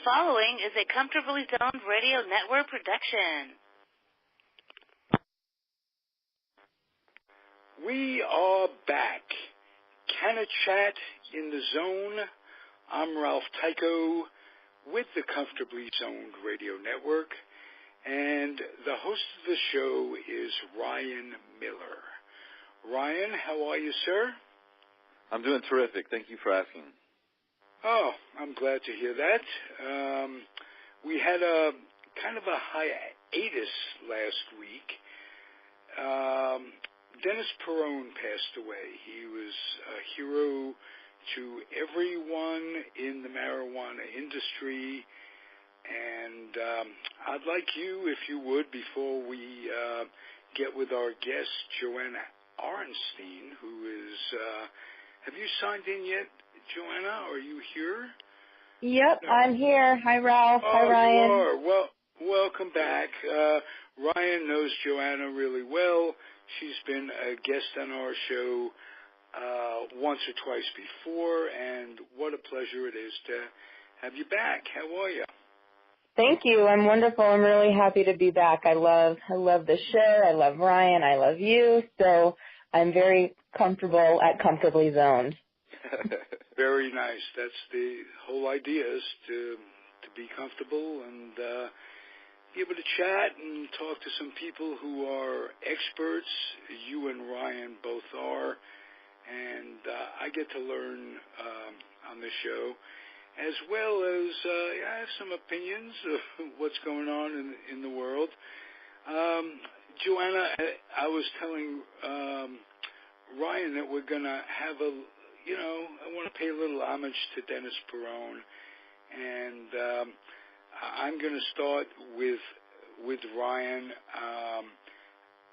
following is a Comfortably Zoned Radio Network production. We are back. Canna Chat in the Zone. I'm Ralph Tyko with the Comfortably Zoned Radio Network, and the host of the show is Ryan Miller. Ryan, how are you, sir? I'm doing terrific. Thank you for asking. Oh, I'm glad to hear that. We had a kind of a hiatus last week. Dennis Peron passed away. He was a hero to everyone in the marijuana industry. And I'd like you, if you would, before we get with our guest, Joanna Arenstein, who is, have you signed in yet, Joanna? Are you here? Yep, no. I'm here. Hi, Ralph. Oh, hi, Ryan. You are. Well, welcome back. Ryan knows Joanna really well. She's been a guest on our show once or twice before, and what a pleasure it is to have you back. How are you? Thank you. I'm wonderful. I'm really happy to be back. I love the show. I love Ryan. I love you. So I'm very comfortable at Comfortably Zoned. Very nice. That's the whole idea, is to be comfortable and be able to chat and talk to some people who are experts. You and Ryan both are, and I get to learn on the show, as well as I have some opinions of what's going on in the world. Joanna, I was telling Ryan that we're going to have I want to pay a little homage to Dennis Peron, and I'm going to start with Ryan.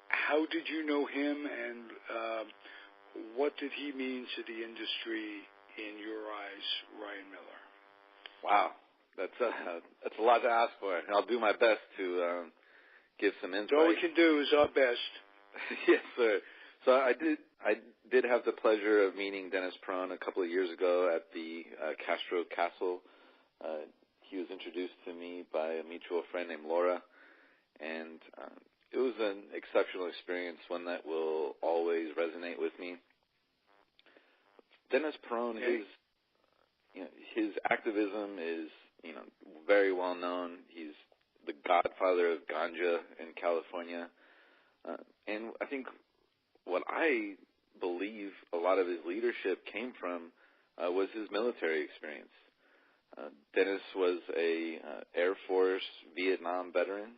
How did you know him, and what did he mean to the industry in your eyes, Ryan Miller? Wow, that's a lot to ask for. I'll do my best to give some insight. All we can do is our best. Yes, sir. So I did have the pleasure of meeting Dennis Peron a couple of years ago at the Castro Castle. He was introduced to me by a mutual friend named Laura, and it was an exceptional experience, one that will always resonate with me. Dennis Peron, his activism is very well known. He's the godfather of ganja in California, and I think what I believe a lot of his leadership came from was his military experience. Dennis was a Air Force Vietnam veteran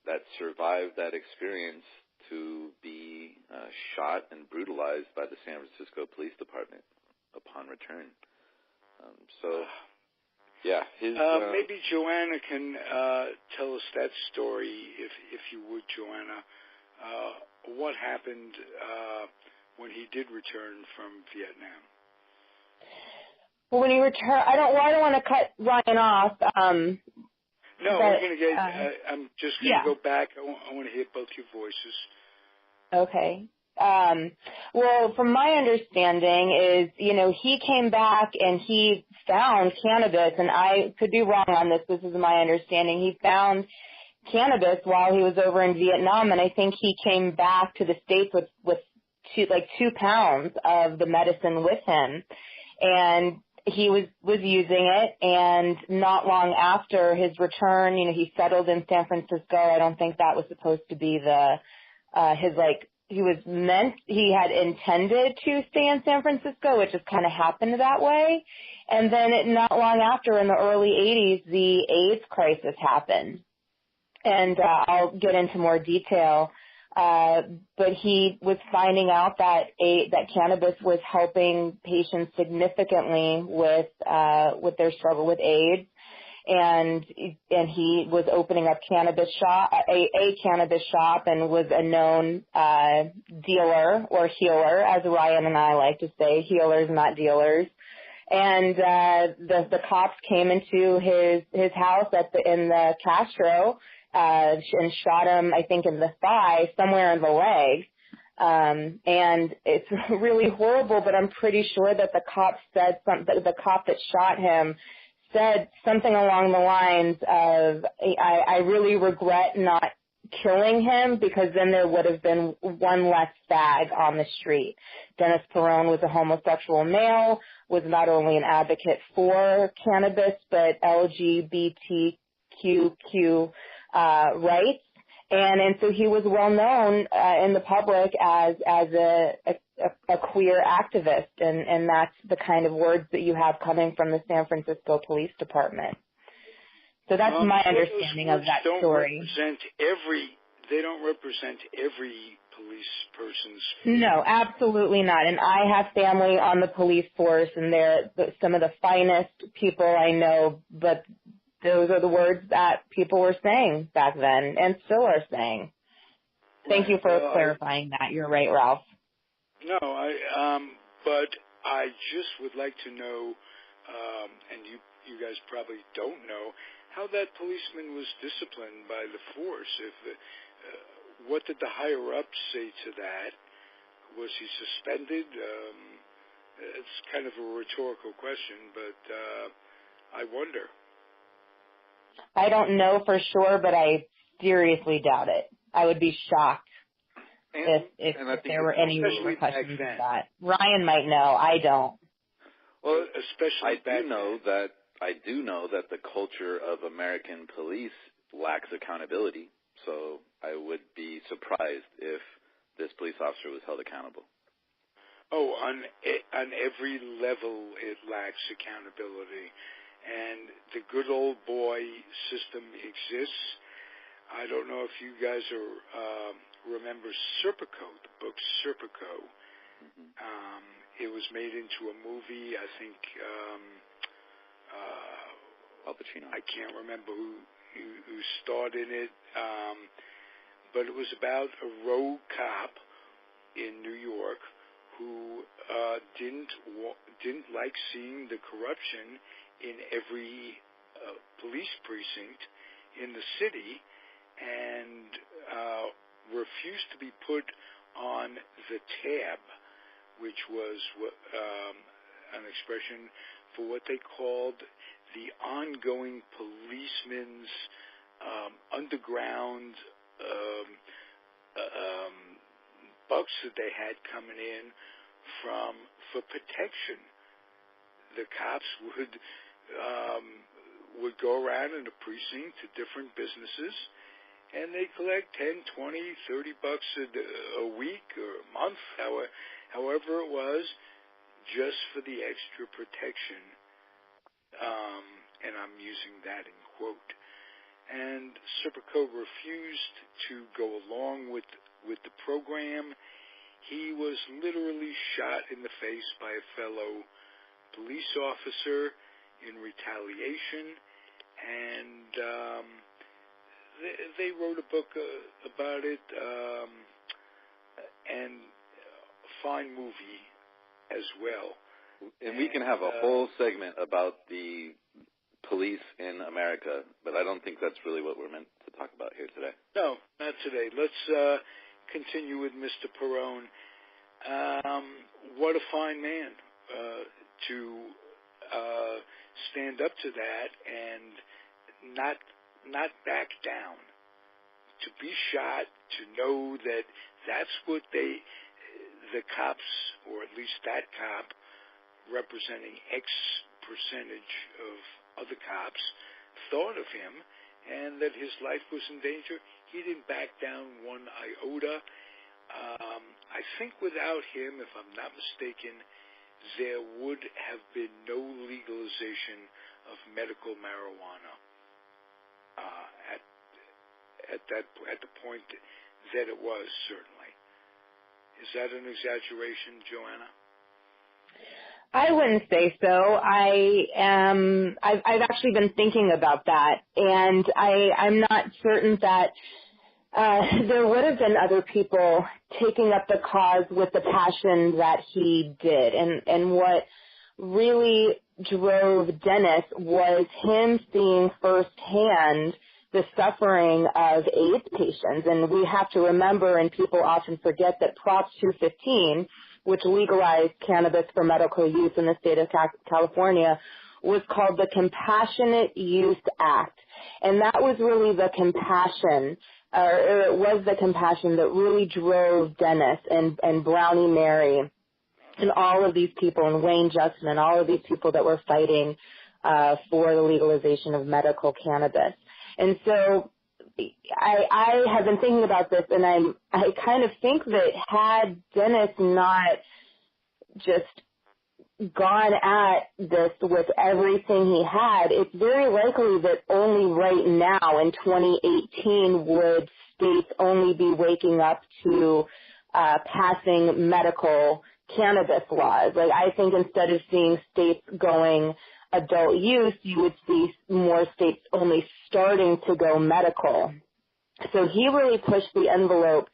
that survived that experience to be shot and brutalized by the San Francisco Police Department upon return. Maybe Joanna can tell us that story, if you would, Joanna. What happened when he did return from Vietnam? Well, when he returned, I don't want to cut Ryan off. We're going to get. I'm just going to go back. I want to hear both your voices. Okay. Well, from my understanding is, he came back and he found cannabis, and I could be wrong on this. This is my understanding. He found cannabis while he was over in Vietnam, and I think he came back to the States with 2 pounds of the medicine with him, and he was using it. And not long after his return, he settled in San Francisco. I don't think that was supposed to be he had intended to stay in San Francisco. It just kind of happened that way. And then not long after, in the early 80s, the AIDS crisis happened. And I'll get into more detail. But he was finding out that cannabis was helping patients significantly with their struggle with AIDS. And he was opening up a cannabis shop, and was a known dealer or healer, as Ryan and I like to say, healers, not dealers. And the cops came into his house in the Castro and shot him, I think, in the thigh, somewhere in the leg. And it's really horrible, but I'm pretty sure that the cop that shot him said something along the lines of, I really regret not killing him because then there would have been one less fag on the street. Dennis Peron was a homosexual male, was not only an advocate for cannabis, but LGBTQ rights. And so he was well known in the public as a queer activist, and that's the kind of words that you have coming from the San Francisco Police Department. So that's my understanding of that story. They don't represent every police person's. No, absolutely not. And I have family on the police force, and they're some of the finest people I know, but those are the words that people were saying back then and still are saying. Thank you for clarifying that. You're right, Ralph. No, but I just would like to know, and you guys probably don't know, how that policeman was disciplined by the force. What did the higher-ups say to that? Was he suspended? It's kind of a rhetorical question, but I wonder. I don't know for sure, but I seriously doubt it. I would be shocked if there were any repercussions of that. Ryan might know. I don't. Well, especially I do know that the culture of American police lacks accountability. So I would be surprised if this police officer was held accountable. Oh, on every level it lacks accountability. And the good old boy system exists. I don't know if you guys remember Serpico, the book Serpico. Mm-hmm. It was made into a movie, I think. Al Pacino. I can't remember who starred in it, but it was about a rogue cop in New York who didn't like seeing the corruption in every police precinct in the city, and refused to be put on the tab, which was an expression for what they called the ongoing policeman's underground bucks that they had coming in for protection. The cops would go around in the precinct to different businesses, and they collect $10, $20, $30 a week or a month, however it was, just for the extra protection. And I'm using that in quote. And Serpico refused to go along with the program. He was literally shot in the face by a fellow police officer in retaliation, and they wrote a book about it, and a fine movie as well. And we can have a whole segment about the police in America, but I don't think that's really what we're meant to talk about here today. No, not today. Let's continue with Mr. Peron. What a fine man to stand up to that and not back down. To be shot, to know that that's what the cops, or at least that cop, representing X percentage of other cops, thought of him, and that his life was in danger. He didn't back down one iota. I think without him, if I'm not mistaken, there would have been no legalization of medical marijuana at the point that it was, certainly. Is that an exaggeration, Joanna? I wouldn't say so. I've actually been thinking about that, and I'm not certain that there would have been other people taking up the cause with the passion that he did. And what really drove Dennis was him seeing firsthand the suffering of AIDS patients. And we have to remember, and people often forget, that Prop 215, which legalized cannabis for medical use in the state of California, was called the Compassionate Use Act. And that was really the compassion, or it was the compassion that really drove Dennis and Brownie Mary and all of these people, and Wayne Justin and all of these people that were fighting for the legalization of medical cannabis. And so I have been thinking about this, and I kind of think that had Dennis not just gone at this with everything he had, it's very likely that only right now in 2018 would states only be waking up to passing medical cannabis laws. Like, I think instead of seeing states going adult use, you would see more states only starting to go medical. So he really pushed the envelope.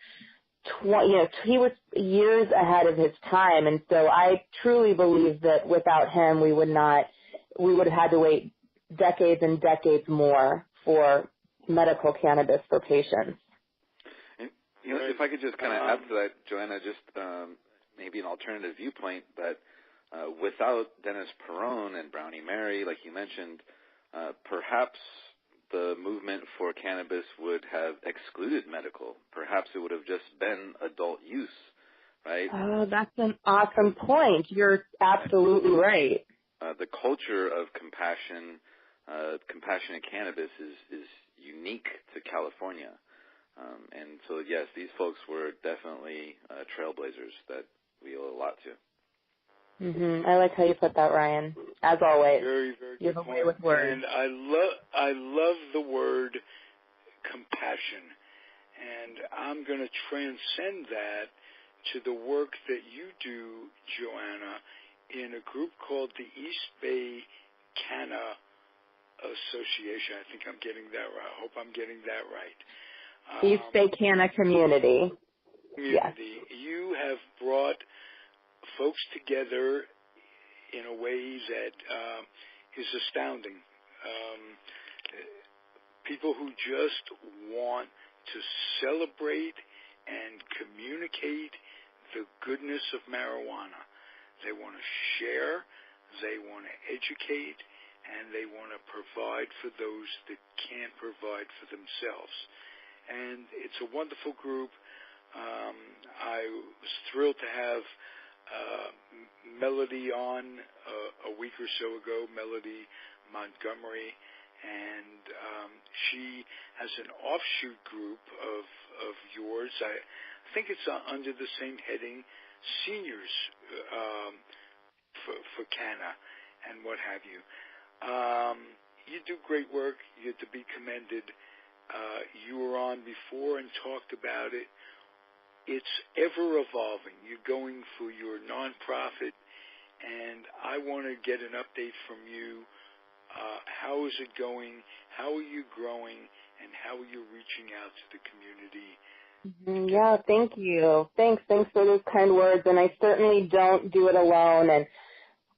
He was years ahead of his time, and so I truly believe that without him, we would have had to wait decades and decades more for medical cannabis for patients. And, if I could just kind of add to that, Joanna, just maybe an alternative viewpoint, that without Dennis Peron and Brownie Mary, like you mentioned, perhaps the movement for cannabis would have excluded medical. Perhaps it would have just been adult use, right? Oh, that's an awesome point. You're absolutely right. The culture of compassionate cannabis is unique to California. And so, yes, these folks were definitely trailblazers that we owe a lot to. Mm-hmm. I like how you put that, Ryan. As always, very, very you good have a point. way with words. And I love the word compassion, and I'm going to transcend that to the work that you do, Joanna, in a group called the East Bay Canna Association. I think I'm getting that right. I hope I'm getting that right. East Bay Canna Community. Yes. You have brought folks together in a way that is astounding. People who just want to celebrate and communicate the goodness of marijuana. They want to share, they want to educate, and they want to provide for those that can't provide for themselves. And it's a wonderful group. I was thrilled to have Melody on a week or so ago, Melody Montgomery, and she has an offshoot group of yours. I think it's under the same heading, Seniors for Canna and what have you. You do great work. You're to be commended. You were on before and talked about it. It's ever evolving. You're going for your nonprofit, and I want to get an update from you. How is it going? How are you growing? And how are you reaching out to the community? Yeah, thank you. Thanks for those kind words. And I certainly don't do it alone. And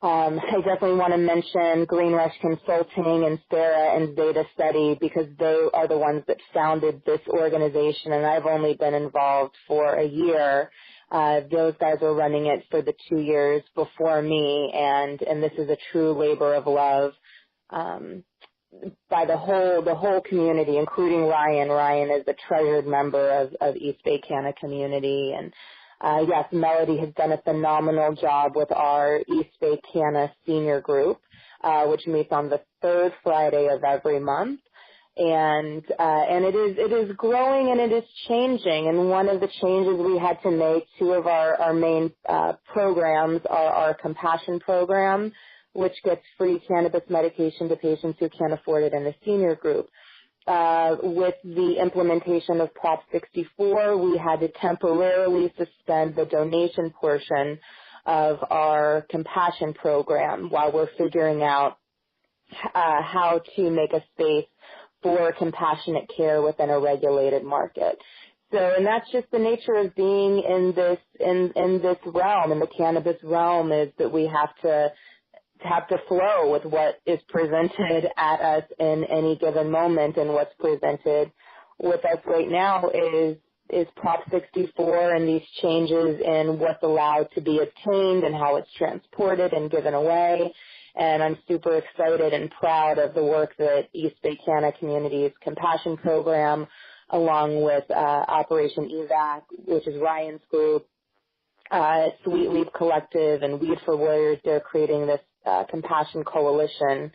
I definitely want to mention Green Rush Consulting and Sarah and Zeta Study, because they are the ones that founded this organization, and I've only been involved for a year. Those guys were running it for the 2 years before me, and this is a true labor of love by the whole community, including Ryan. Ryan is a treasured member of East Bay Canna community, and yes, Melody has done a phenomenal job with our East Bay Canna senior group, which meets on the third Friday of every month. And it is growing and it is changing. And one of the changes we had to make, two of our main programs are our Compassion program, which gets free cannabis medication to patients who can't afford it in the senior group. With the implementation of Prop 64, we had to temporarily suspend the donation portion of our Compassion program while we're figuring out how to make a space for compassionate care within a regulated market. So, and that's just the nature of being in this realm, in the cannabis realm, is that we have to flow with what is presented at us in any given moment. And what's presented with us right now is Prop 64 and these changes in what's allowed to be obtained and how it's transported and given away. And I'm super excited and proud of the work that East Bay Canna Community's Compassion Program, along with Operation EVAC, which is Ryan's group, Sweet Leaf Collective, and Weed for Warriors. They're creating this Compassion Coalition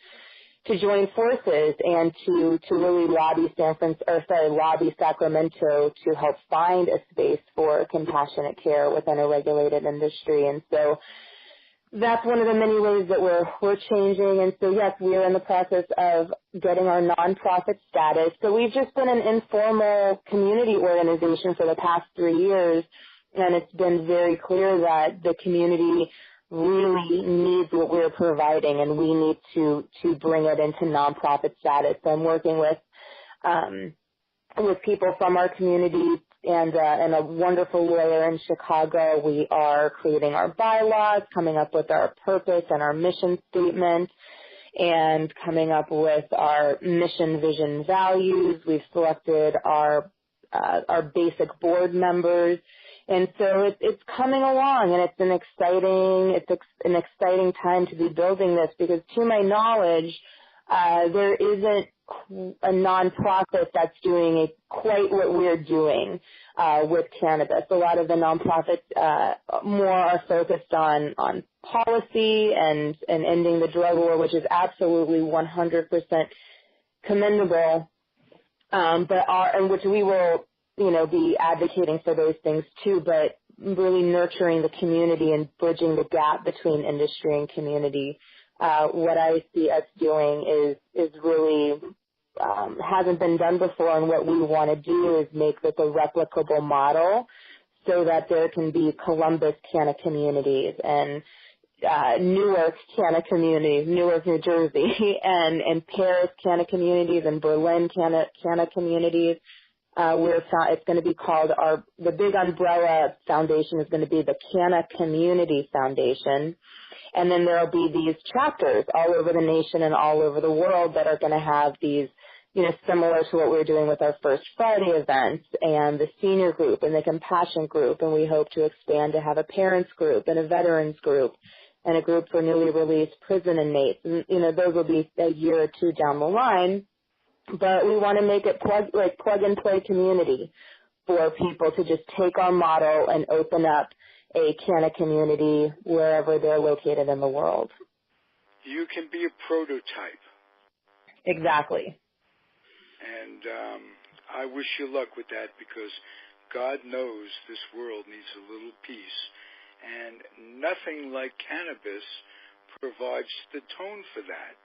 to join forces and to really lobby Sacramento to help find a space for compassionate care within a regulated industry. And so that's one of the many ways that we're changing. And so, yes, we are in the process of getting our nonprofit status. So we've just been an informal community organization for the past 3 years, and it's been very clear that the community really needs what we're providing, and we need to bring it into nonprofit status. So I'm working with people from our community and a wonderful lawyer in Chicago. We are creating our bylaws, coming up with our purpose and our mission statement, and coming up with our mission, vision, values. We've selected our basic board members. And so it's coming along, and it's an exciting time to be building this, because to my knowledge, there isn't a nonprofit that's doing quite what we're doing with cannabis. A lot of the nonprofits more are focused on policy and ending the drug war, which is absolutely 100% commendable, and which we will be advocating for those things too, but really nurturing the community and bridging the gap between industry and community. What I see us doing is really hasn't been done before, and what we want to do is make this a replicable model so that there can be Columbus Canna communities and Newark Canna communities, Newark, New Jersey, and Paris Canna communities and Berlin Canna communities. It's going to be called the big umbrella foundation is going to be the Canna Community Foundation. And then there will be these chapters all over the nation and all over the world that are going to have these, similar to what we're doing with our First Friday events and the senior group and the compassion group. And we hope to expand to have a parents group and a veterans group and a group for newly released prison inmates. And, those will be a year or two down the line. But we want to make it plug and play community for people to just take our model and open up a Canna community wherever they're located in the world. You can be a prototype. Exactly. And I wish you luck with that, because God knows this world needs a little peace. And nothing like cannabis provides the tone for that.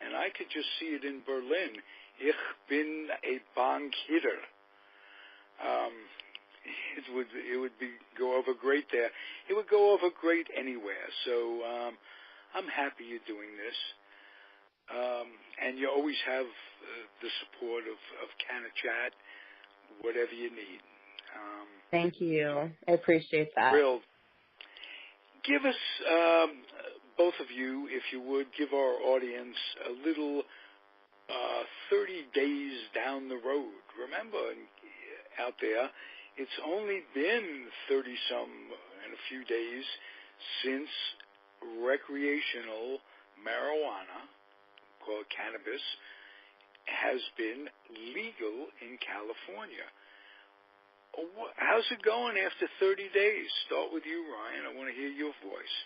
And I could just see it in Berlin. Ich bin a Bankhitter. It would go over great there. It would go over great anywhere. So I'm happy you're doing this. And you always have the support of Canna Chat, whatever you need. Thank you. I appreciate that. Thrilled. Give us, both of you, if you would, give our audience a little 30 days down the road. Remember, out there, it's only been 30-some and a few days since recreational marijuana, called cannabis, has been legal in California. How's it going after 30 days? Start with you, Ryan. I want to hear your voice.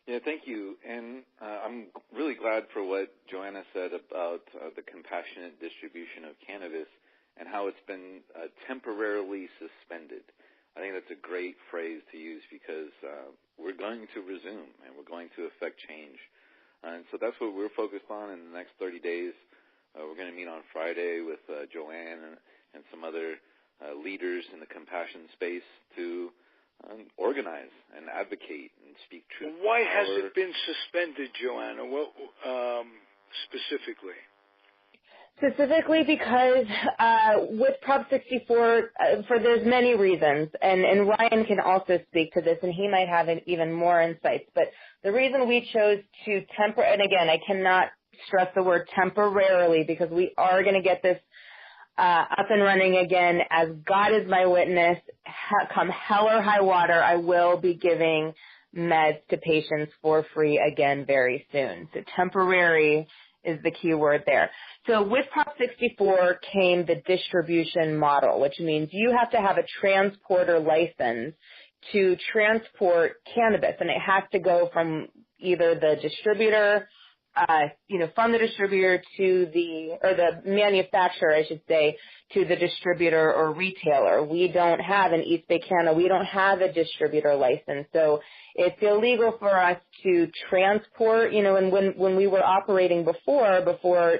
Yeah, thank you. And I'm really glad for what Joanna said about the compassionate distribution of cannabis and how it's been temporarily suspended. I think that's a great phrase to use, because we're going to resume and we're going to affect change. And so that's what we're focused on in the next 30 days. We're going to meet on Friday with Joanne and some other leaders in the compassion space to organize and advocate and speak truth. Why has it been suspended, Joanna? What specifically? Specifically because with Prop 64, there's many reasons, and Ryan can also speak to this, and he might have even more insights. But the reason we chose to and again, I cannot stress the word temporarily, because we are going to get this up and running again. As God is my witness, come hell or high water, I will be giving meds to patients for free again very soon. So temporary is the key word there. So with Prop 64 came the distribution model, which means you have to have a transporter license to transport cannabis, and it has to go from either the distributor, from the distributor to the manufacturer, I should say, to the distributor or retailer. We don't have in East Bay, Canna, we don't have a distributor license. So it's illegal for us to transport, and when we were operating before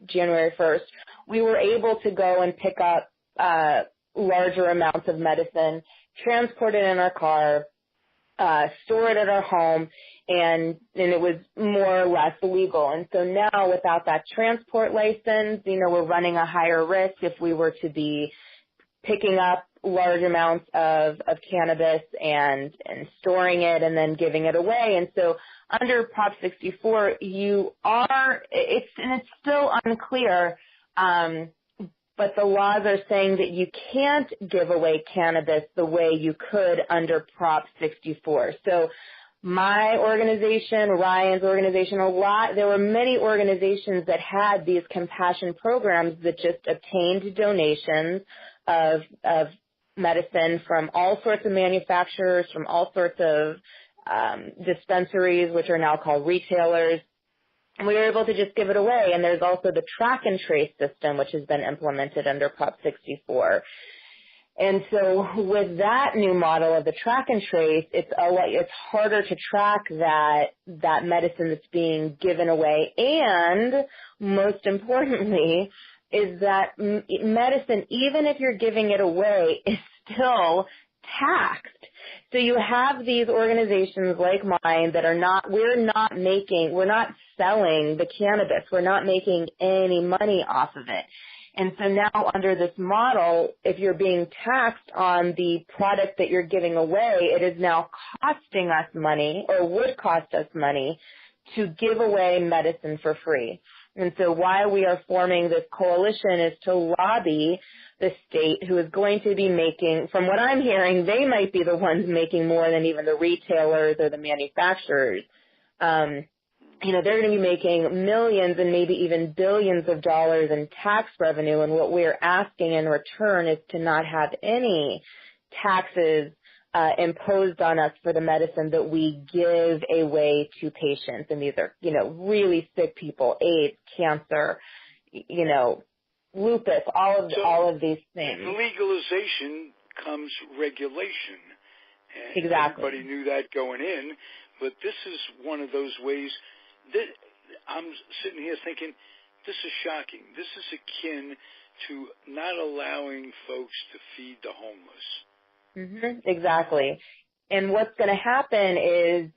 January 1st, we were able to go and pick up larger amounts of medicine, transport it in our car, store it at our home, and it was more or less legal. And so now without that transport license, we're running a higher risk if we were to be picking up large amounts of cannabis and storing it and then giving it away. And so under Prop 64, it's still unclear, but the laws are saying that you can't give away cannabis the way you could under Prop 64. So my organization, Ryan's organization, there were many organizations that had these compassion programs that just obtained donations of medicine from all sorts of manufacturers, from all sorts of dispensaries, which are now called retailers. And we were able to just give it away. And there's also the track and trace system, which has been implemented under Prop 64. And so with that new model of the track and trace, it's harder to track that medicine that's being given away. And most importantly, is that medicine, even if you're giving it away, is still taxed. So you have these organizations like mine that we're not selling the cannabis. We're not making any money off of it. And so now under this model, if you're being taxed on the product that you're giving away, it is now costing us money, or would cost us money, to give away medicine for free. And so why we are forming this coalition is to lobby the state, who is going to be making, from what I'm hearing, they might be the ones making more than even the retailers or the manufacturers. They're going to be making millions and maybe even billions of dollars in tax revenue, and what we're asking in return is to not have any taxes imposed on us for the medicine that we give away to patients. And these are, really sick people, AIDS, cancer, lupus, all of these things. With legalization comes regulation. And exactly. Everybody knew that going in, but this is one of those ways that I'm sitting here thinking, this is shocking. This is akin to not allowing folks to feed the homeless. Mm-hmm, exactly. And what's going to happen is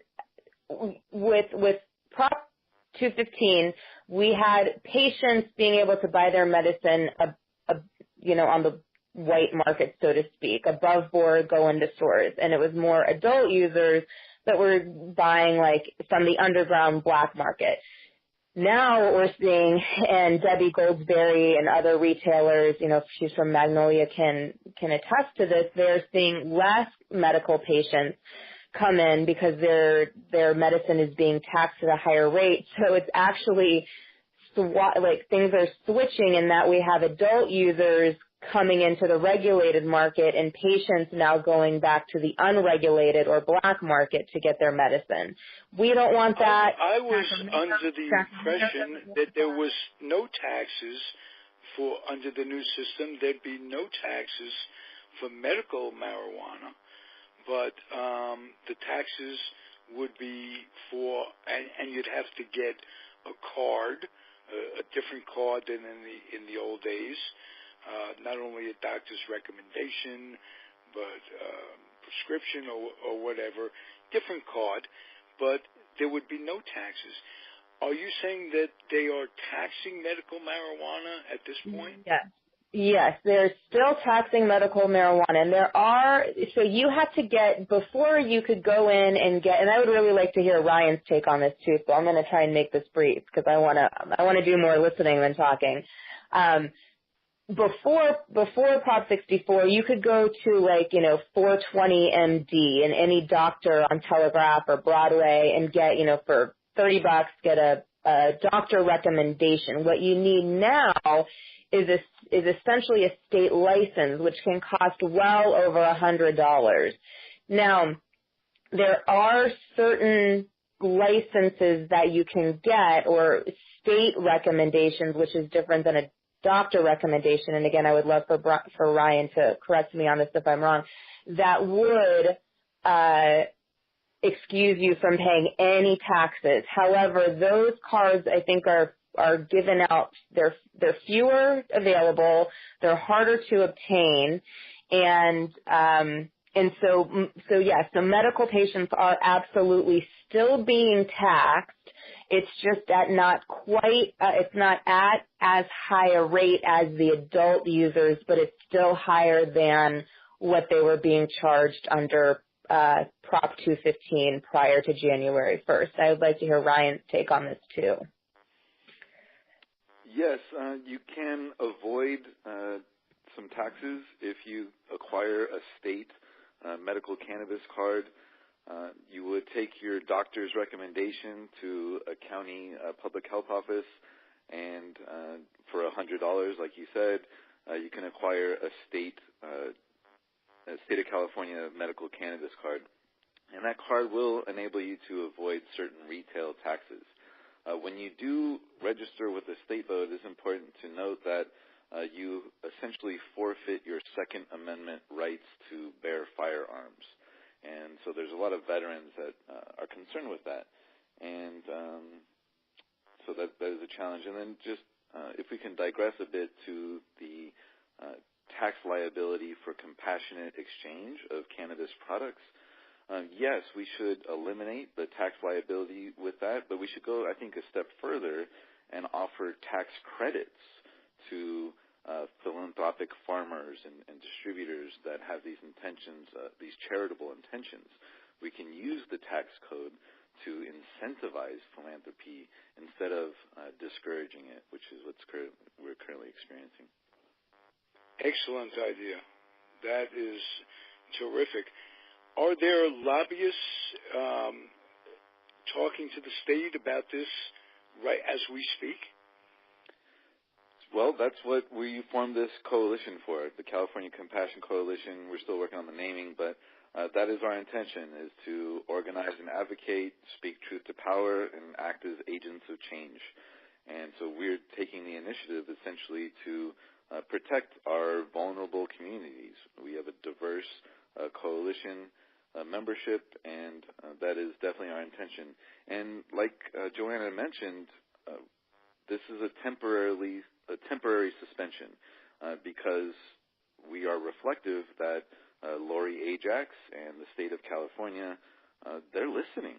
with Prop 215, we had patients being able to buy their medicine, on the white market, so to speak, above board, go into stores. And it was more adult users that were buying from the underground black market. Now what we're seeing, and Debbie Goldsberry and other retailers, she's from Magnolia, can attest to this, they're seeing less medical patients come in because their medicine is being taxed at a higher rate. So it's actually things are switching in that we have adult users coming into the regulated market and patients now going back to the unregulated or black market to get their medicine. We don't want that. I was under the impression that there was no taxes under the new system. There'd be no taxes for medical marijuana, but the taxes would be and you'd have to get a card, a different card than in the old days. Not only a doctor's recommendation, but prescription or whatever, different card, but there would be no taxes. Are you saying that they are taxing medical marijuana at this point? Yes, they're still taxing medical marijuana, and so you have to get, before you could go in and get, and I would really like to hear Ryan's take on this too, so I'm going to try and make this brief because I want to do more listening than talking. before Prop 64, you could go to 420 MD and any doctor on Telegraph or Broadway and get, for $30 get a doctor recommendation. What you need now is essentially a state license, which can cost well over $100. Now, there are certain licenses that you can get, or state recommendations, which is different than a doctor recommendation. And again, I would love for Ryan to correct me on this if I'm wrong. That would excuse you from paying any taxes. However, those cards I think are given out. They're fewer available. They're harder to obtain, and so yes, the medical patients are absolutely still being taxed. It's just at not quite, it's not at as high a rate as the adult users, but it's still higher than what they were being charged under Prop 215 prior to January 1st. I would like to hear Ryan's take on this too. Yes, you can avoid some taxes if you acquire a state medical cannabis card. You would take your doctor's recommendation to a county public health office, and for $100, like you said, you can acquire a state of California medical cannabis card. And that card will enable you to avoid certain retail taxes. When you do register with the state vote, it's important to note that you essentially forfeit your Second Amendment rights to bear firearms. And so there's a lot of veterans that are concerned with that. And so that is a challenge. And then just if we can digress a bit to the tax liability for compassionate exchange of cannabis products, yes, we should eliminate the tax liability with that, but we should go, I think, a step further and offer tax credits to philanthropic farmers and distributors that have these intentions, these charitable intentions. We can use the tax code to incentivize philanthropy instead of discouraging it, which is what we're currently experiencing. Excellent idea. That is terrific. Are there lobbyists talking to the state about this right as we speak? Well, that's what we formed this coalition for, the California Compassion Coalition. We're still working on the naming, but that is our intention, is to organize and advocate, speak truth to power, and act as agents of change. And so we're taking the initiative essentially to protect our vulnerable communities. We have a diverse coalition membership, and that is definitely our intention. And like Joanna mentioned, this is a temporary suspension because we are reflective that Lori Ajax and the state of California, they're listening,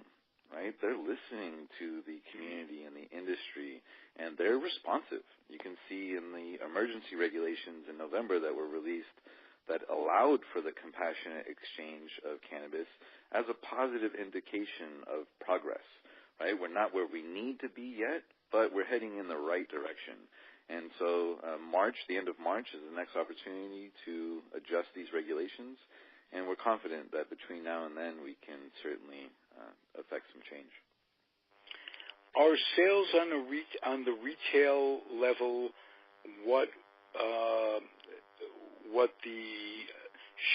right? They're listening to the community and the industry, and they're responsive. You can see in the emergency regulations in November that were released that allowed for the compassionate exchange of cannabis as a positive indication of progress, right? We're not where we need to be yet, but we're heading in the right direction. And so the end of March is the next opportunity to adjust these regulations, and we're confident that between now and then we can certainly affect some change. Are sales on the retail level what the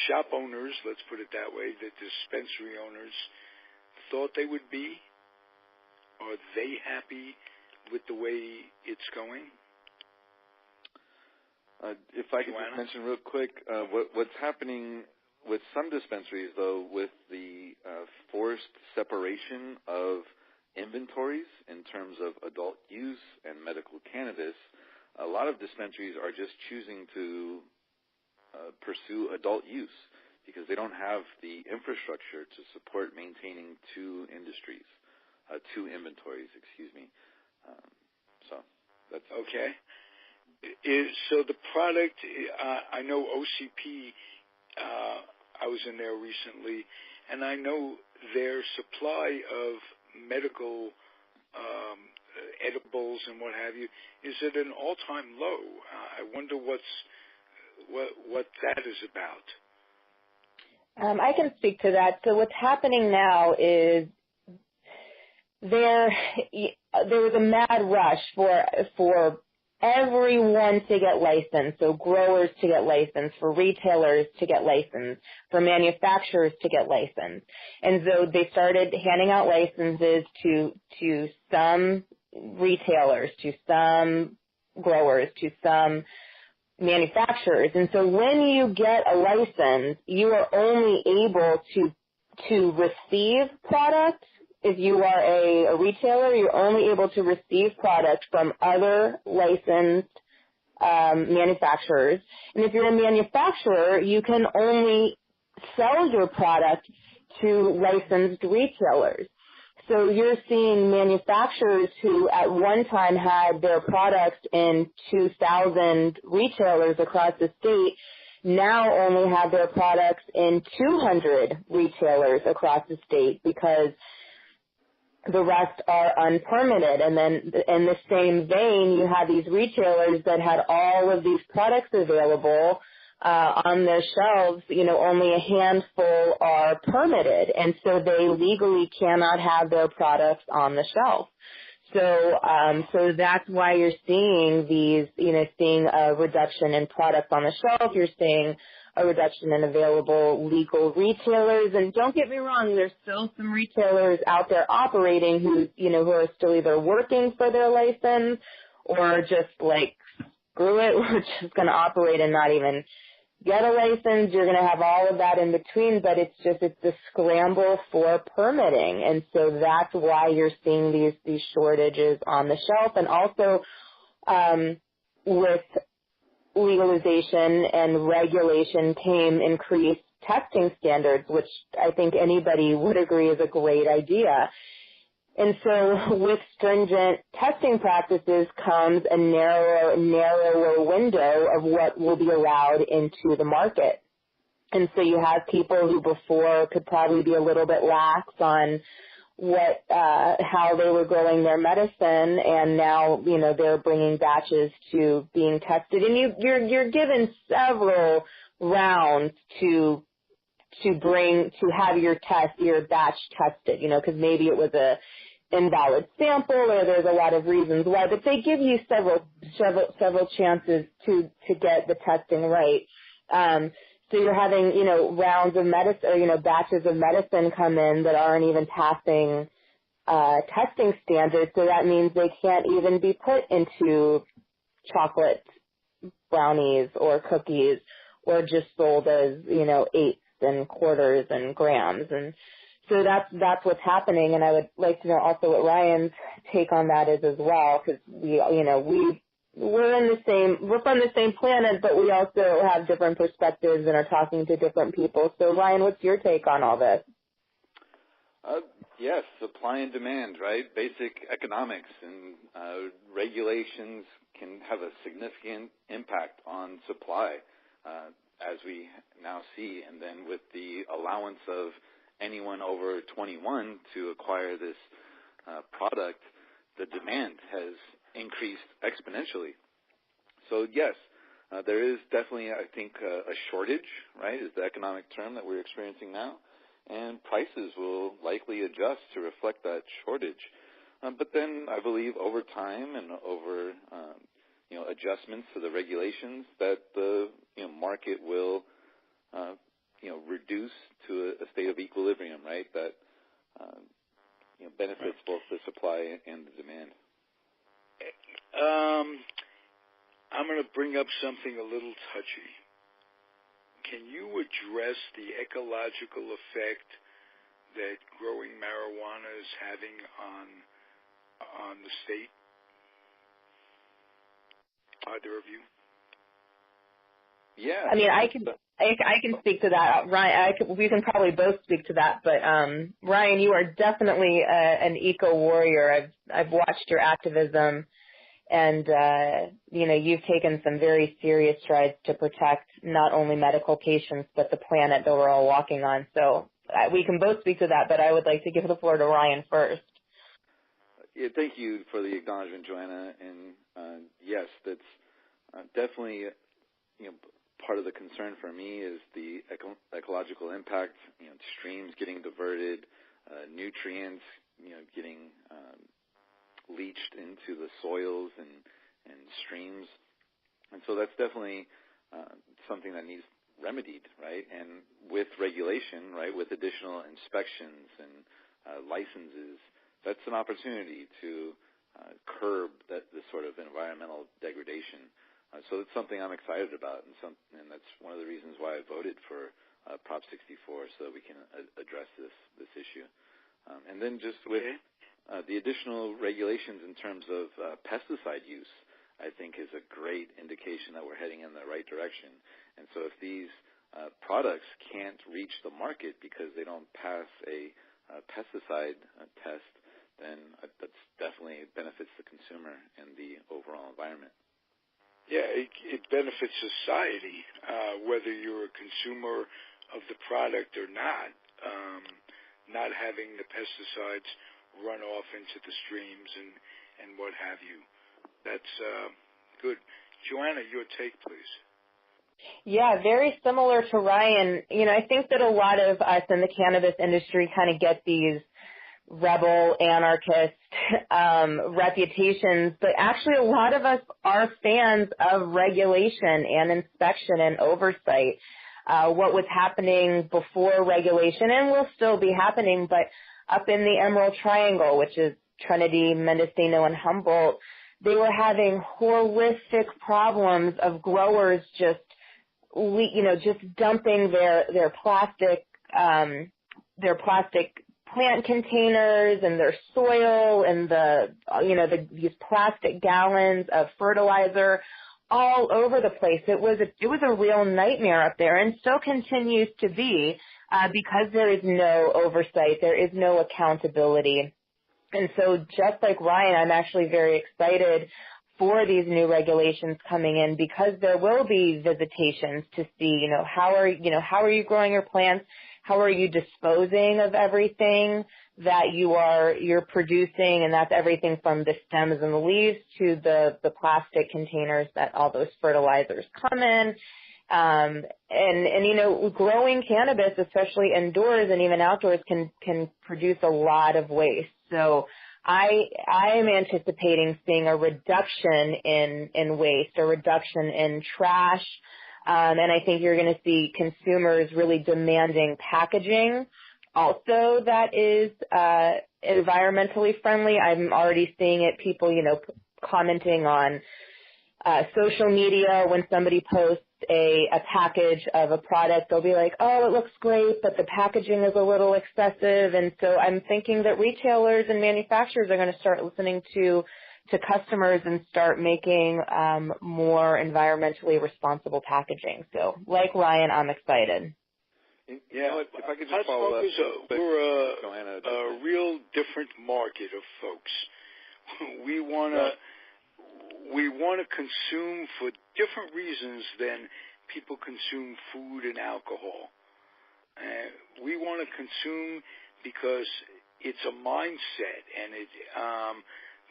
shop owners, let's put it that way, the dispensary owners, thought they would be? Are they happy with the way it's going? If I could just mention real quick, what's happening with some dispensaries, though, with the forced separation of inventories in terms of adult use and medical cannabis, a lot of dispensaries are just choosing to pursue adult use because they don't have the infrastructure to support maintaining two inventories, so that's okay. So the product, I know OCP, I was in there recently, and I know their supply of medical edibles and what have you, is at an all-time low. I wonder what that is about. I can speak to that. So what's happening now is there was a mad rush for everyone to get licensed, so growers to get licensed, for retailers to get licensed, for manufacturers to get licensed. And so they started handing out licenses to some retailers, to some growers, to some manufacturers. And so when you get a license, you are only able to receive products. If you are a retailer, you're only able to receive product from other licensed manufacturers. And if you're a manufacturer, you can only sell your product to licensed retailers. So you're seeing manufacturers who at one time had their products in 2,000 retailers across the state now only have their products in 200 retailers across the state because the rest are unpermitted. And then in the same vein, you have these retailers that had all of these products available on their shelves. Only a handful are permitted, and so they legally cannot have their products on the shelf. So that's why you're seeing seeing a reduction in products on the shelf. You're seeing a reduction in available legal retailers. And don't get me wrong, there's still some retailers out there operating who are still either working for their license or just like, screw it, we're just going to operate and not even get a license. You're going to have all of that in between, but it's the scramble for permitting. And so that's why you're seeing these shortages on the shelf. And also with legalization and regulation came increased testing standards, which I think anybody would agree is a great idea. And so with stringent testing practices comes a narrower window of what will be allowed into the market. And so you have people who before could probably be a little bit lax on how they were growing their medicine, and now they're bringing batches to being tested, and you're given several rounds to have your batch tested, because maybe it was a invalid sample or there's a lot of reasons why, but they give you several chances to get the testing right. So you're having, rounds of medicine, or, batches of medicine come in that aren't even passing testing standards. So that means they can't even be put into chocolate brownies or cookies, or just sold as, eighths and quarters and grams. And so that's what's happening. And I would like to know also what Ryan's take on that is as well, because we're from the same planet, but we also have different perspectives and are talking to different people. So Ryan, what's your take on all this? Yes, supply and demand, right? Basic economics, and regulations can have a significant impact on supply, as we now see. And then with the allowance of anyone over 21 to acquire this product, the demand has increased exponentially. So yes, there is definitely, I think, a shortage, right, is the economic term that we're experiencing now, and prices will likely adjust to reflect that shortage. But then I believe over time and over adjustments to the regulations, that the market will reduce to a state of equilibrium, right, that benefits both the supply and the demand. I'm going to bring up something a little touchy. Can you address the ecological effect that growing marijuana is having on the state? Either of you? Yeah. I mean, I can speak to that. Ryan, we can probably both speak to that. But Ryan, you are definitely an eco warrior. I've watched your activism, and you've taken some very serious strides to protect not only medical patients but the planet that we're all walking on. So we can both speak to that. But I would like to give the floor to Ryan first. Yeah, thank you for the acknowledgement, Joanna. And yes, that's definitely part of the concern for me is the ecological impact. Streams getting diverted, nutrients getting leached into the soils and streams, and so that's definitely something that needs remedied, right? And with regulation, right, with additional inspections and licenses, that's an opportunity to curb this sort of environmental degradation. So it's something I'm excited about, and that's one of the reasons why I voted for Prop 64, so that we can address this issue. And then just with the additional regulations in terms of pesticide use, I think is a great indication that we're heading in the right direction. And so if these products can't reach the market because they don't pass a pesticide test, then that's definitely benefits the consumer and the overall environment. Yeah, it benefits society, whether you're a consumer of the product or not. Not having the pesticides run off into the streams and what have you. That's good. Joanna, your take, please. Yeah, very similar to Ryan. I think that a lot of us in the cannabis industry kind of get these rebel, anarchist reputations, but actually a lot of us are fans of regulation and inspection and oversight. What was happening before regulation and will still be happening, but up in the Emerald Triangle, which is Trinity, Mendocino, and Humboldt, they were having horrific problems of growers just dumping their plastic plant containers and their soil and these plastic gallons of fertilizer all over the place. It was a real nightmare up there, and still continues to be because there is no oversight, there is no accountability. And so just like Ryan, I'm actually very excited for these new regulations coming in, because there will be visitations to see, how are you growing your plants? How are you disposing of everything that you're producing? And that's everything from the stems and the leaves to the plastic containers that all those fertilizers come in. Growing cannabis, especially indoors and even outdoors, can produce a lot of waste. So I am anticipating seeing a reduction in waste, a reduction in trash, and I think you're going to see consumers really demanding packaging also that is environmentally friendly. I'm already seeing it, people, commenting on social media when somebody posts a package of a product, they'll be like, oh, it looks great, but the packaging is a little excessive. And so I'm thinking that retailers and manufacturers are going to start listening to customers and start making more environmentally responsible packaging. So like Ryan, I'm excited. Yeah, if I could just follow up. We're a real different market of folks. We want to consume for different reasons than people consume food and alcohol. We want to consume because it's a mindset, and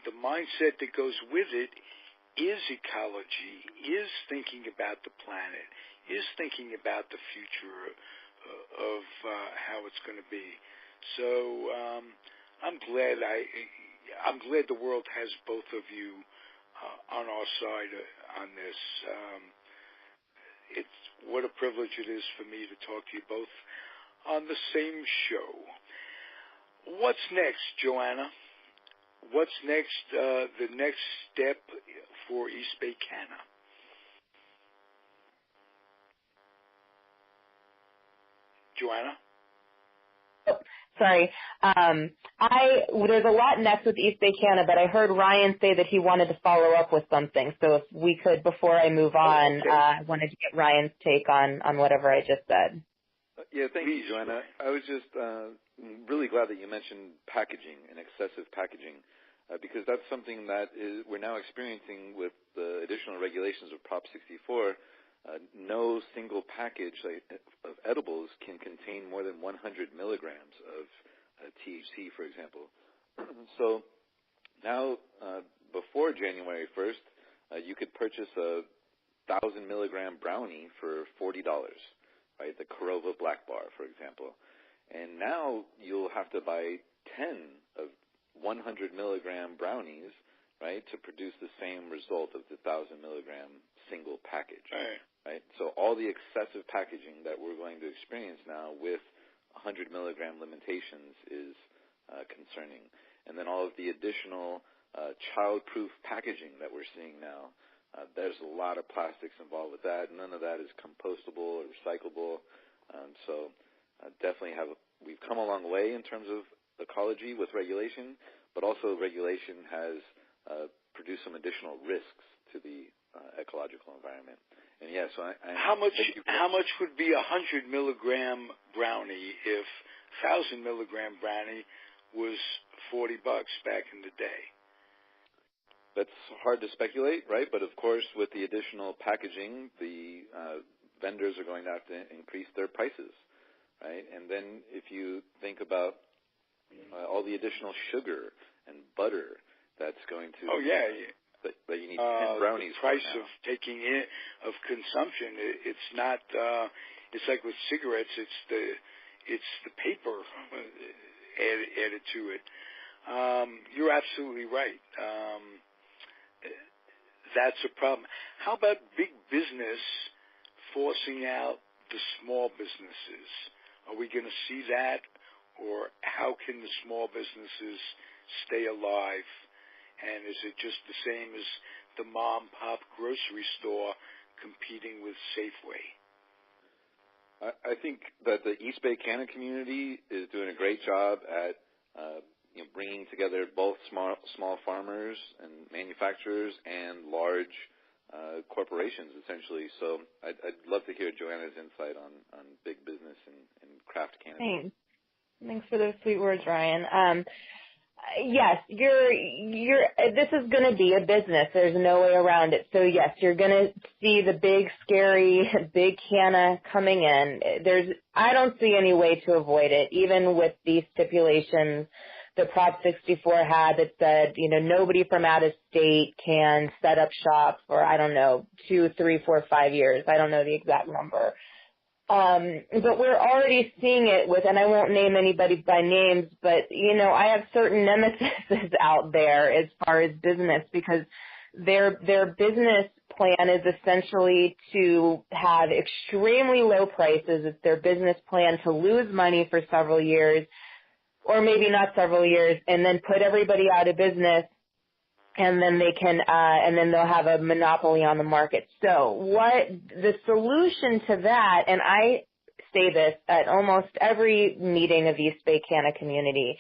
the mindset that goes with it is ecology, is thinking about the planet, is thinking about the future of how it's going to be. So I'm glad the world has both of you on our side on this. It's what a privilege it is for me to talk to you both on the same show. What's next, Joanna? What's next, the next step for East Bay Canna? Joanna? Sorry. There's a lot next with East Bay Canna, but I heard Ryan say that he wanted to follow up with something. So if we could, before I move on, I wanted to get Ryan's take on whatever I just said. Yeah, thank you, Joanna. I was just really glad that you mentioned packaging and excessive packaging, because that's something that we're now experiencing with the additional regulations of Prop 64. No single package of edibles can contain more than 100 milligrams of THC, for example. So now, before January 1st, you could purchase a 1,000 milligram brownie for $40, right? The Korova Black Bar, for example. And now you'll have to buy 10 of 100 milligram brownies, right, to produce the same result of the 1,000 milligram single package, right? So all the excessive packaging that we're going to experience now with 100 milligram limitations is concerning. And then all of the additional child-proof packaging that we're seeing now, there's a lot of plastics involved with that. None of that is compostable or recyclable. So definitely we've come a long way in terms of ecology with regulation, but also regulation has produced some additional risks to the ecological environment. And yeah, so how much would be 100 milligram brownie if 1,000 milligram brownie was $40 back in the day? That's hard to speculate, right? But of course, with the additional packaging, the vendors are going to have to increase their prices, right? And then if you think about all the additional sugar and butter that's going to that you need 10 brownies. The price of taking in of consumption, it's not. It's like with cigarettes. It's the paper added to it. You're absolutely right. That's a problem. How about big business forcing out the small businesses? Are we going to see that, or how can the small businesses stay alive? And is it just the same as the mom-pop grocery store competing with Safeway? I think that the East Bay Canna community is doing a great job at bringing together both small farmers and manufacturers and large corporations, essentially. So I'd love to hear Joanna's insight on big business and craft cannabis. Thanks for those sweet words, Ryan. Yes, this is going to be a business. There's no way around it. So yes, you're going to see the big, scary, big Canna coming in. I don't see any way to avoid it, even with these stipulations that Prop 64 had that said, nobody from out of state can set up shop for, 2, 3, 4, 5 years. I don't know the exact number. But we're already seeing it with, and I won't name anybody by names, but, I have certain nemesis out there as far as business, because their business plan is essentially to have extremely low prices. It's their business plan to lose money for several years, or maybe not several years, and then put everybody out of business, and then they can, and then they'll have a monopoly on the market. So what the solution to that, and I say this at almost every meeting of East Bay Canna community,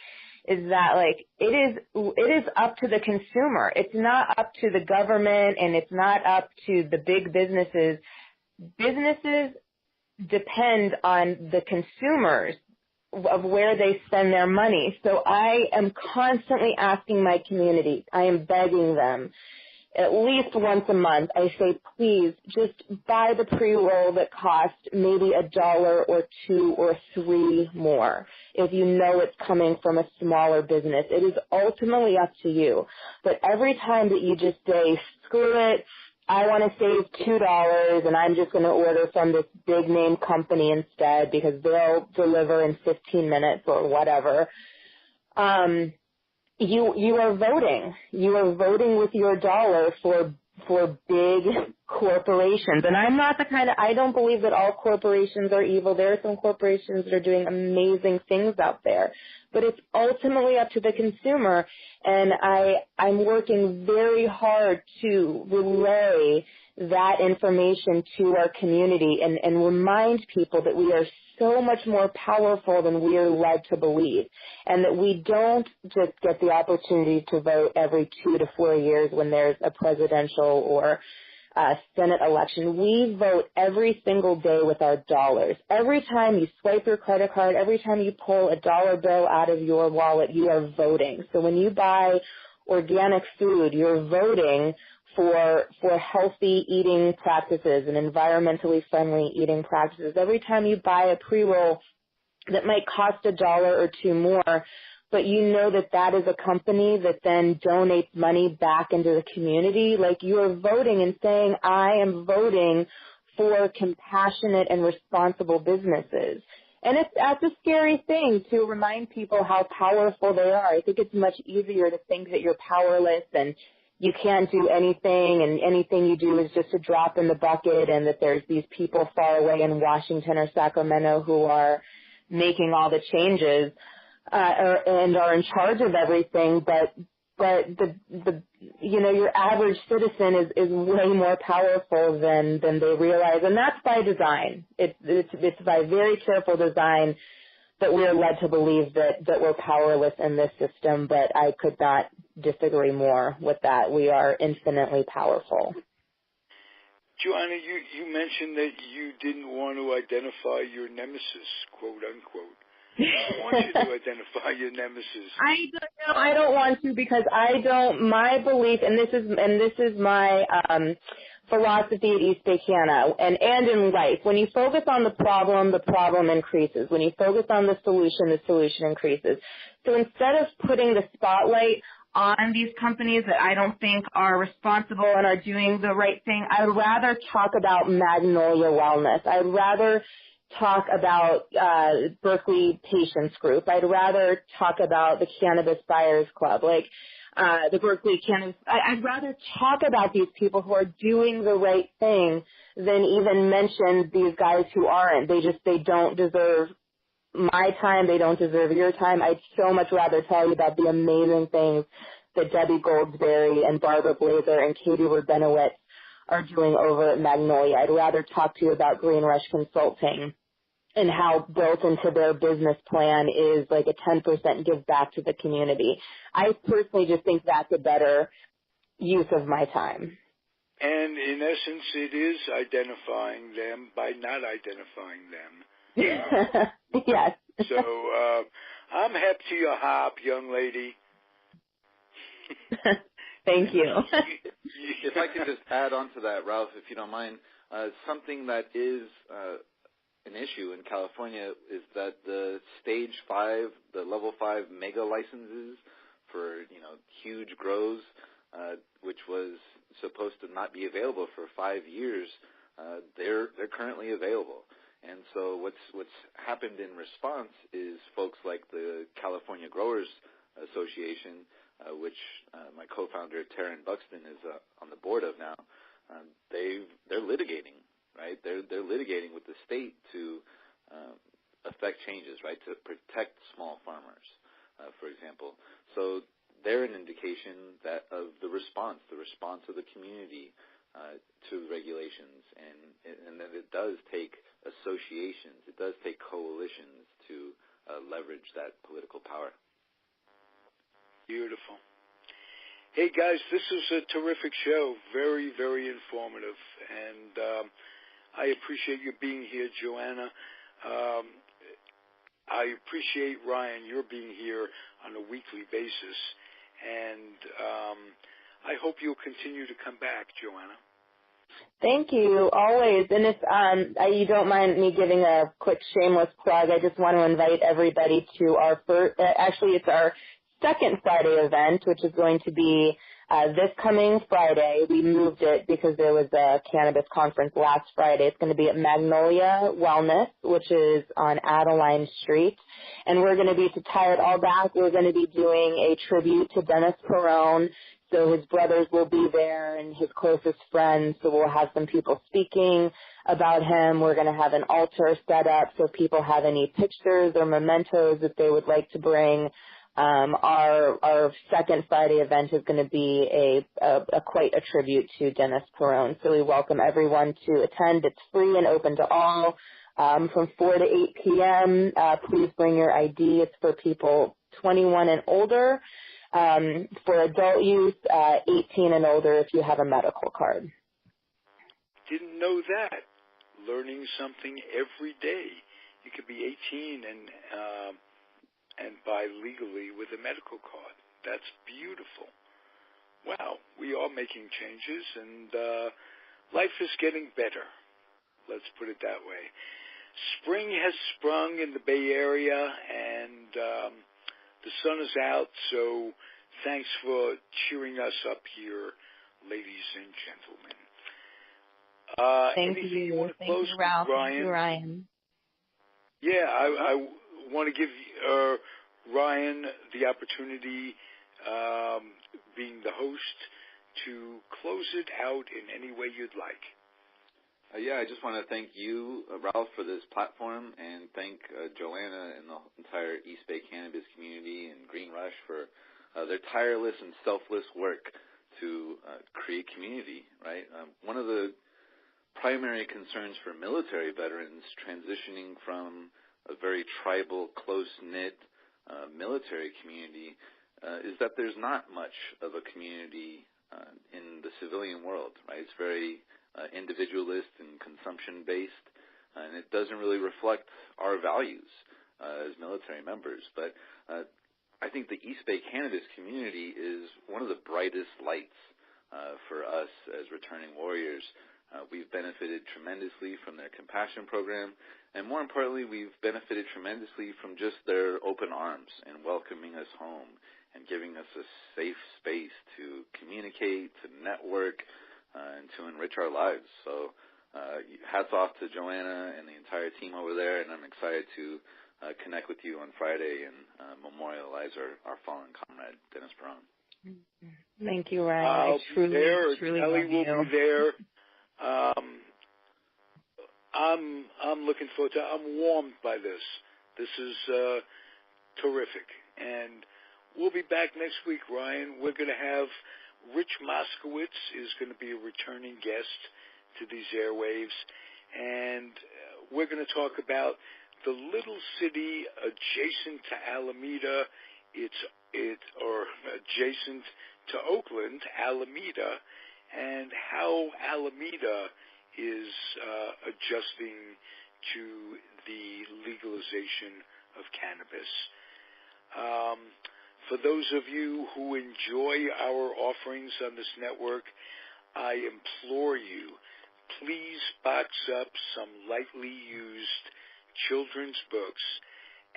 is that it is up to the consumer. It's not up to the government, and it's not up to the big businesses. Businesses depend on the consumers of where they spend their money. So I am constantly asking my community, I am begging them, at least once a month, I say, please just buy the pre-roll that costs maybe $1 or $2 or $3 more if you know it's coming from a smaller business. It is ultimately up to you. But every time that you just say, screw it, I want to save $2 and I'm just going to order from this big name company instead because they'll deliver in 15 minutes or whatever. You are voting. You are voting with your dollar for big corporations. And I'm not I don't believe that all corporations are evil. There are some corporations that are doing amazing things out there. But it's ultimately up to the consumer. And I'm working very hard to relay that information to our community and remind people that we are so much more powerful than we are led to believe, and that we don't just get the opportunity to vote every 2 to 4 years when there's a presidential or Senate election. We vote every single day with our dollars. Every time you swipe your credit card, every time you pull a dollar bill out of your wallet, you are voting. So when you buy organic food, you're voting for healthy eating practices and environmentally friendly eating practices. Every time you buy a pre-roll that might cost $1 or $2 more, but you know that is a company that then donates money back into the community. Like, you are voting and saying, I am voting for compassionate and responsible businesses. And that's a scary thing, to remind people how powerful they are. I think it's much easier to think that you're powerless and you can't do anything, and anything you do is just a drop in the bucket, and that there's these people far away in Washington or Sacramento who are making all the changes and are in charge of everything. But the your average citizen is way more powerful than they realize, and that's by design. It's by very careful design that we're led to believe that we're powerless in this system. But I could not disagree more with that. We are infinitely powerful. Joanna, you mentioned that you didn't want to identify your nemesis, quote unquote. I want you to identify your nemesis. I don't want to, because my belief, and this is my philosophy at East Bay Canna and in life. When you focus on the problem increases. When you focus on the solution increases. So instead of putting the spotlight on these companies that I don't think are responsible and are doing the right thing, I'd rather talk about Magnolia Wellness. I'd rather talk about Berkeley Patients Group. I'd rather talk about the Cannabis Buyers Club, like the Berkeley Cannabis. I'd rather talk about these people who are doing the right thing than even mention these guys who aren't. They don't deserve my time. They don't deserve your time. I'd so much rather tell you about the amazing things that Debbie Goldsberry and Barbara Blazer and Katie Rabinowitz are doing over at Magnolia. I'd rather talk to you about Green Rush Consulting and how built into their business plan is like a 10% give back to the community. I personally just think that's a better use of my time. And in essence, it is identifying them by not identifying them. Yes. So I'm hep to your hop, young lady. Thank you. If I could just add on to that, Ralph, if you don't mind, something that is an issue in California is that the stage 5, the level 5 mega licenses for, huge grows, which was supposed to not be available for 5 years, they're currently available. And so what's happened in response is folks like the California Growers Association, which my co-founder Taryn Buxton is on the board of now, they're litigating. Right, they're litigating with the state to affect changes, right, to protect small farmers, for example. So they're an indication that of the response of the community to regulations, and that it does take associations, it does take coalitions to leverage that political power. Beautiful. Hey guys, this is a terrific show, very, very informative, and I appreciate you being here, Joanna. I appreciate, Ryan, your being here on a weekly basis. And I hope you'll continue to come back, Joanna. Thank you, always. And if you don't mind me giving a quick shameless plug, I just want to invite everybody to our first, actually it's our second Friday event, which is going to be this coming Friday. We moved it because there was a cannabis conference last Friday. It's going to be at Magnolia Wellness, which is on Adeline Street. And we're going to be, to tie it all back, we're going to be doing a tribute to Dennis Peron. So his brothers will be there and his closest friends. So we'll have some people speaking about him. We're going to have an altar set up so if people have any pictures or mementos that they would like to bring. Our second Friday event is going to be a quite a tribute to Dennis Peron. So we welcome everyone to attend. It's free and open to all from 4 to 8 p.m. Please bring your ID. It's for people 21 and older. For adult use, 18 and older if you have a medical card. Didn't know that. Learning something every day. You could be 18 and buy legally with a medical card. That's beautiful. Wow, we are making changes, and life is getting better. Let's put it that way. Spring has sprung in the Bay Area, and The sun is out, so thanks for cheering us up here, ladies and gentlemen. Thank you. Thank you, Ralph. Thank you, Ryan. Yeah, I want to give Ryan the opportunity, being the host, to close it out in any way you'd like. I just want to thank you, Ralph, for this platform, and thank Joanna and the entire East Bay cannabis community and Green Rush for their tireless and selfless work to create community, right? One of the primary concerns for military veterans transitioning from a very tribal, close-knit military community is that there's not much of a community in the civilian world, right? It's very individualist and consumption-based, and it doesn't really reflect our values as military members. But I think the East Bay cannabis community is one of the brightest lights for us as returning warriors. We've benefited tremendously from their compassion program, and more importantly, we've benefited tremendously from just their open arms and welcoming us home and giving us a safe space to communicate, to network, and to enrich our lives. So hats off to Joanna and the entire team over there, and I'm excited to connect with you on Friday and memorialize our fallen comrade, Dennis Peron. Thank you, Ryan. I truly Kelly love you. will be there. I'm looking forward to it. I'm warmed by this. This is terrific. And we'll be back next week, Ryan. We're going to have Rich Moskowitz is going to be a returning guest to these airwaves, and we're going to talk about the little city adjacent to Alameda, or adjacent to Oakland, Alameda, and how Alameda is adjusting to the legalization of cannabis. For those of you who enjoy our offerings on this network, I implore you, please box up some lightly used children's books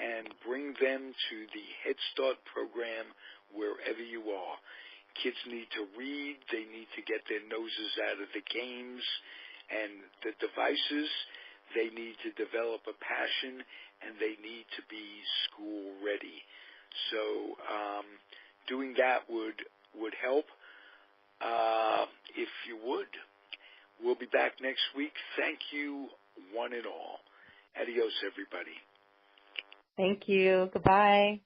and bring them to the Head Start program wherever you are. Kids need to read, they need to get their noses out of the games and the devices, they need to develop a passion, and they need to be school ready. So doing that would help. If you would, we'll be back next week. Thank you, one and all. Adios, everybody. Thank you. Goodbye.